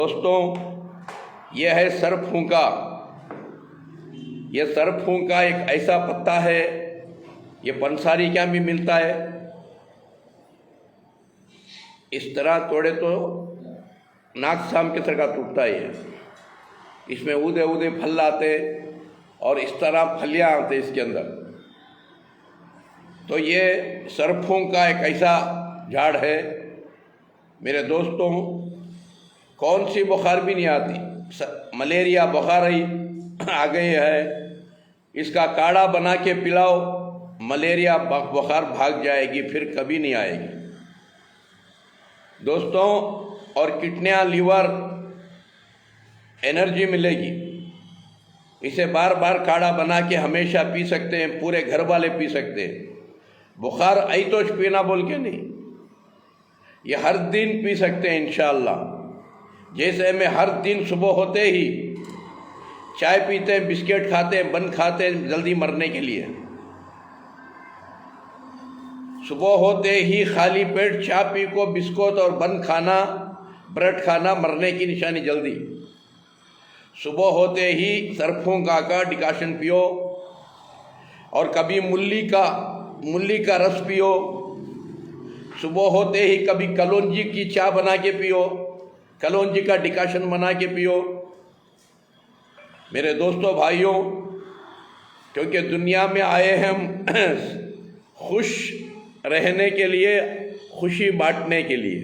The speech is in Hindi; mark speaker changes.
Speaker 1: दोस्तों, यह है सरफूंका। यह सरफूंका एक ऐसा पत्ता है, ये पंसारी क्या भी मिलता है। इस तरह तोड़े तो नाक शाम के सर का टूटता ही है। इसमें उदे उदे फल आते और इस तरह फलियां आते इसके अंदर। तो ये सरफूंका एक ऐसा झाड़ है मेरे दोस्तों, कौन सी बुखार भी नहीं आती। मलेरिया बुखार ही आ गई है, इसका काढ़ा बना के पिलाओ, मलेरिया बुखार भाग जाएगी, फिर कभी नहीं आएगी दोस्तों। और किडनियाँ, लीवर, एनर्जी मिलेगी। इसे बार बार काढ़ा बना के हमेशा पी सकते हैं, पूरे घर वाले पी सकते हैं। बुखार आई तो पीना बोल के नहीं, ये हर दिन पी सकते हैं इंशाअल्लाह। जैसे मैं हर दिन सुबह होते ही चाय पीते हैं, बिस्किट खाते हैं, बन खाते हैं जल्दी मरने के लिए। सुबह होते ही खाली पेट चाय पी को बिस्कुट और बन खाना, ब्रेड खाना मरने की निशानी जल्दी। सुबह होते ही सरफूंका का डिकाशन पियो, और कभी मूली का रस पियो। सुबह होते ही कभी कलौंजी की चाय बना के पियो, कलौंजी का डिकाशन बना के पियो मेरे दोस्तों भाइयों। क्योंकि दुनिया में आए हैं हम खुश रहने के लिए, खुशी बांटने के लिए।